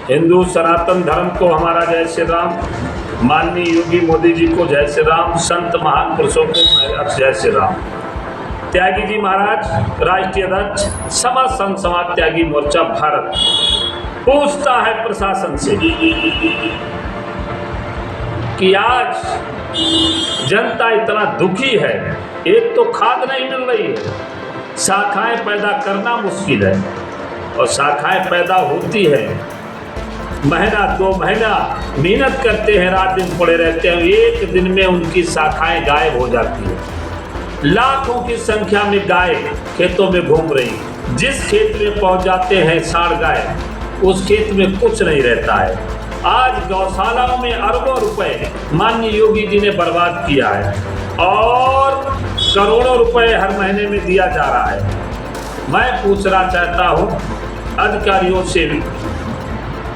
हिंदू सनातन धर्म को हमारा जय श्री राम। माननीय योगी मोदी जी को जय श्री राम। संत महान पुरुषों को जय श्री राम। त्यागी जी महाराज राष्ट्रीय अध्यक्ष समाज संघ समाज त्यागी मोर्चा भारत पूछता है प्रशासन से कि आज जनता इतना दुखी है, एक तो खाद नहीं मिल रही है, शाखाएं पैदा करना मुश्किल है, और शाखाएं पैदा होती है महीना 2 महीना मेहनत करते हैं, रात दिन पड़े रहते हैं, एक दिन में उनकी शाखाएं गायब हो जाती है। लाखों की संख्या में गाय खेतों में घूम रही, जिस खेत में पहुंच जाते हैं साढ़ गाय, उस खेत में कुछ नहीं रहता है। आज गौशालाओं में अरबों रुपए माननीय योगी जी ने बर्बाद किया है और करोड़ों रुपए हर महीने में दिया जा रहा है। मैं पूछना चाहता हूं अधिकारियों से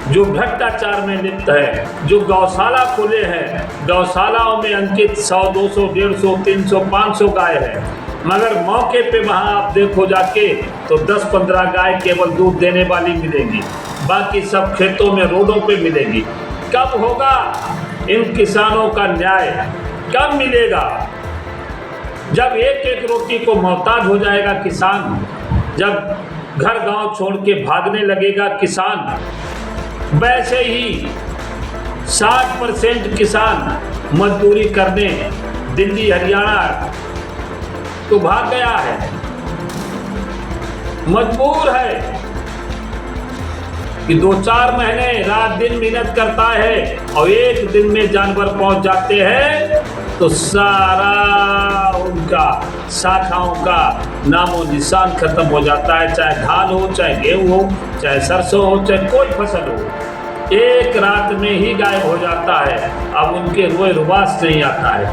जो भ्रष्टाचार में लिप्त है, जो गौशाला खुले हैं, गौशालाओं में अंकित 100, 200, 150, 300, 500 गाय है, मगर मौके पे वहाँ आप देखो जाके तो 10-15 गाय केवल दूध देने वाली मिलेंगी, बाकी सब खेतों में रोडों पे मिलेंगी। कब होगा इन किसानों का न्याय? कब मिलेगा? जब एक एक रोटी को मोहताज हो जाएगा किसान, जब घर गांव छोड़ के भागने लगेगा किसान, वैसे ही 60% किसान मजदूरी करने दिल्ली हरियाणा तो भाग गया है, मजबूर है कि 2-4 महीने रात दिन मेहनत करता है और एक दिन में जानवर पहुंच जाते हैं तो सारा उनका शाखाओं का नामो निशान खत्म हो जाता है। चाहे धान हो, चाहे गेहूं हो, चाहे सरसों हो, चाहे कोई फसल हो, एक रात में ही गायब हो जाता है। अब उनके रोए रुबास नहीं आता है।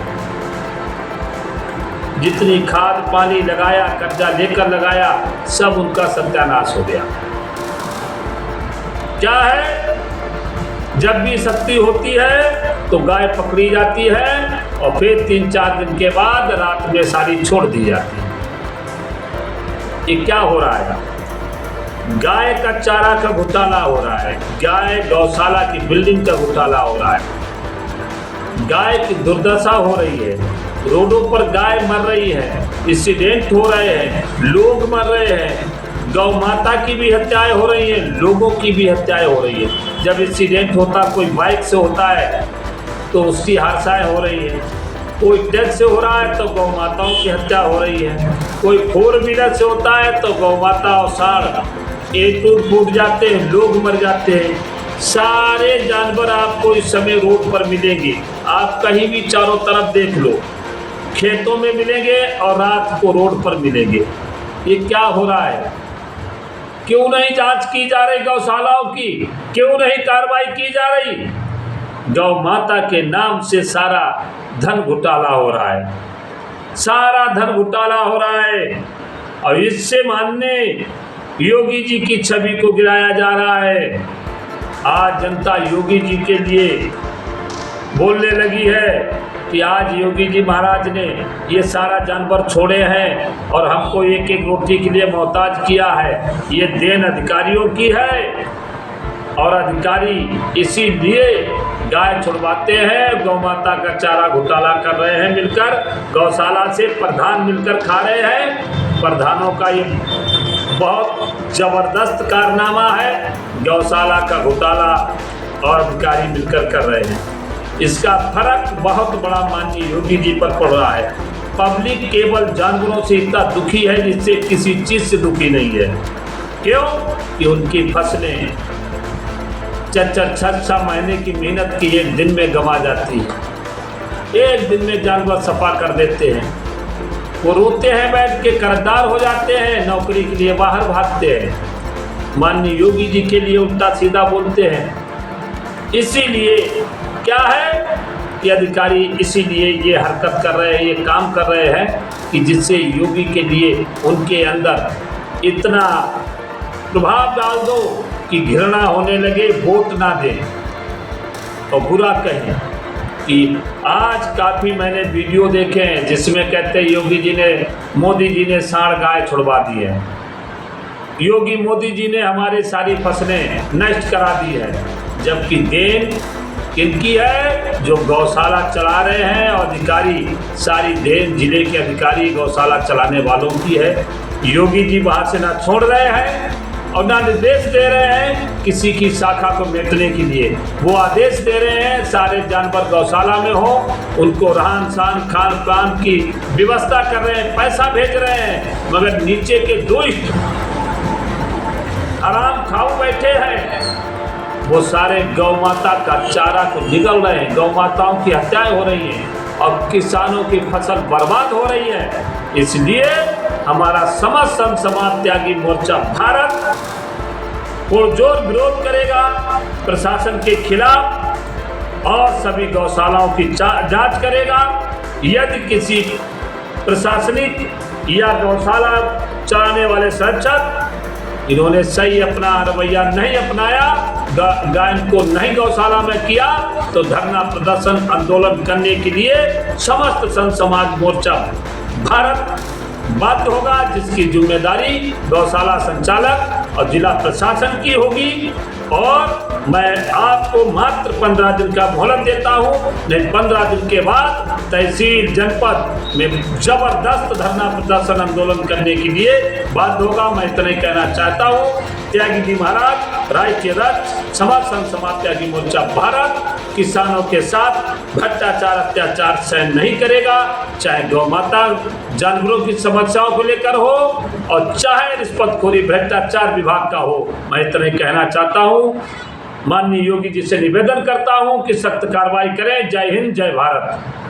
जितनी खाद पानी लगाया, कर्जा लेकर लगाया, सब उनका सत्यानाश हो गया। क्या है? जब भी शक्ति होती है तो गाय पकड़ी जाती है और फिर 3-4 दिन के बाद रात में सारी छोड़ दी जाती है। ये क्या हो रहा है? गाय का चारा का घोटाला हो रहा है, गाय गौशाला की बिल्डिंग का घोटाला हो रहा है, गाय की दुर्दशा हो रही है, रोडों पर गाय मर रही है, एक्सीडेंट हो रहे हैं, लोग मर रहे हैं, गौ माता की भी हत्याएं हो रही हैं, लोगों की भी हत्याएं हो रही है। जब एक्सीडेंट होता कोई बाइक से होता है तो उसकी हादसाएं हो रही है, कोई ट्रक से हो रहा है तो गौ माताओं की हत्या हो रही है, कोई 4 व्हीलर से होता है तो गौ माता और साढ़ एक फूट जाते हैं, लोग मर जाते हैं। सारे जानवर आपको इस समय रोड पर मिलेंगे, आप कहीं भी चारों तरफ देख लो, खेतों में मिलेंगे और रात को रोड पर मिलेंगे। ये क्या हो रहा है? क्यों नहीं जांच की जा रही गौशालाओं की? क्यों नहीं कार्रवाई की जा रही? गौ माता के नाम से सारा धन घोटाला हो रहा है, सारा धन घोटाला हो रहा है, और इससे माननीय योगी जी की छवि को गिराया जा रहा है। आज जनता योगी जी के लिए बोलने लगी है कि आज योगी जी महाराज ने ये सारा जानवर छोड़े हैं और हमको एक एक रोटी के लिए मोहताज किया है। ये देन अधिकारियों की है और अधिकारी इसीलिए गाय छुड़वाते हैं, गौ माता का चारा घोटाला कर रहे हैं मिलकर, गौशाला से प्रधान मिलकर खा रहे हैं। प्रधानों का ये बहुत जबरदस्त कारनामा है, गौशाला का घोटाला और अधिकारी मिलकर कर रहे हैं। इसका फर्क बहुत बड़ा माननीय योगी जी पर पड़ रहा है। पब्लिक केवल जानवरों से इतना दुखी है जिससे किसी चीज़ से दुखी नहीं है। क्यों? कि उनकी फसलें 4-6 महीने की मेहनत की एक दिन में गंवा जाती है, एक दिन में जानवर सफा कर देते हैं। वो रोते हैं बैठ के, कर्जदार हो जाते हैं, नौकरी के लिए बाहर भागते हैं, माननीय योगी जी के लिए उल्टा सीधा बोलते हैं। इसीलिए क्या है कि अधिकारी इसीलिए ये हरकत कर रहे हैं, ये काम कर रहे हैं कि जिससे योगी के लिए उनके अंदर इतना प्रभाव डाल दो कि घृणा होने लगे, वोट ना दें और बुरा कहें। कि आज काफ़ी मैंने वीडियो देखे हैं जिसमें कहते हैं योगी जी ने, मोदी जी ने साढ़ गाय छुड़वा दी है। योगी मोदी जी ने हमारी सारी फसलें नष्ट करा दी है, जबकि देन किनकी है? जो गौशाला चला रहे हैं और अधिकारी, सारी देन जिले के अधिकारी गौशाला चलाने वालों की है। योगी जी वहाँ से ना छोड़ रहे हैं और ना निर्देश दे रहे हैं किसी की शाखा को मेटने के लिए। वो आदेश दे रहे हैं सारे जानवर गौशाला में हो, उनको रहन सहन खान पान की व्यवस्था कर रहे हैं, पैसा भेज रहे हैं, मगर नीचे के दुष्ट आराम खाओ बैठे हैं, वो सारे गौ माता का चारा को निगल रहे हैं, गौ माताओं की हत्याएं हो रही हैं और किसानों की फसल बर्बाद हो रही है। इसलिए हमारा समस्त संत समाज त्यागी मोर्चा भारत पुरजोर विरोध करेगा प्रशासन के खिलाफ और सभी गौशालाओं की जांच करेगा। यदि किसी प्रशासनिक या गौशाला चलाने वाले संरक्षक इन्होंने सही अपना रवैया नहीं अपनाया, गायन को नहीं गौशाला में किया, तो धरना प्रदर्शन आंदोलन करने के लिए समस्त संत समाज मोर्चा भारत बाध्य होगा, जिसकी जिम्मेदारी गौशाला संचालक और जिला प्रशासन की होगी। और मैं आपको मात्र 15 दिन का मोहलत देता हूँ, नहीं 15 दिन के बाद तहसील जनपद में जबरदस्त धरना प्रदर्शन आंदोलन करने के लिए बाध्य होगा। मैं इतना ही कहना चाहता हूँ। त्यागी जी महाराज राज्य रथ समाज संघ समाज त्यागी मोर्चा भारत किसानों के साथ भ्रष्टाचार अत्याचार सहन नहीं करेगा, चाहे गौ माता जानवरों की समस्याओं को लेकर हो और चाहे रिश्वतखोरी भ्रष्टाचार विभाग का हो। मैं इतना ही कहना चाहता हूँ। माननीय योगी जी से निवेदन करता हूँ कि सख्त कार्रवाई करें। जय हिंद, जय भारत।